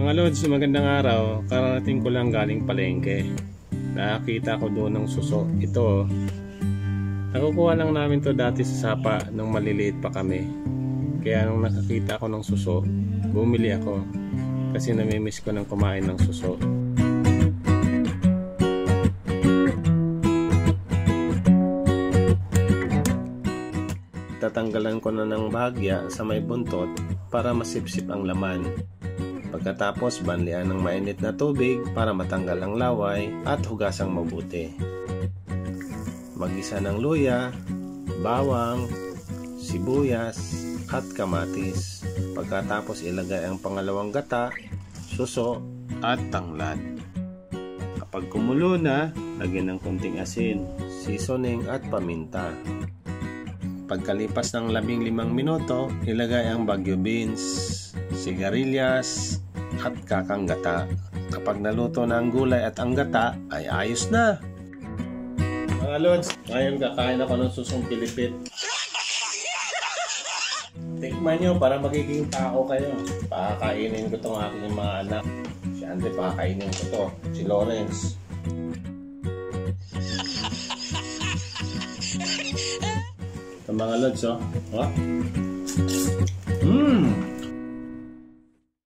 Mga lods, magandang araw. Kararating ko lang galing palengke. Nakakita ko doon ng suso. Ito, nakukuha lang namin to dati sa sapa nung maliliit pa kami. Kaya nung nakakita ko ng suso, bumili ako. Kasi namimiss ko ng kumain ng suso. Tatanggalan ko na ng bahagya sa may buntot para masipsip ang laman. Pagkatapos, banlian ng mainit na tubig para matanggal ang laway at hugasang mabuti. Mag-isa ng luya, bawang, sibuyas at kamatis. Pagkatapos, ilagay ang pangalawang gata, suso at tanglad. Kapag kumulo na, lagyan ng konting asin, seasoning at paminta. Pagkalipas ng 15 minuto, ilagay ang bagyo beans, sigarilyas at kakang gata. Kapag naluto na ang gulay at ang gata, ay ayos na! Mga lods, ngayon kakain ako ng susong pilipit. Tikman nyo para magiging tao kayo. Pakakainin ko itong aking mga anak. Si Andre, pakakainin ko to. Si Lawrence. Ito mga lods, oh.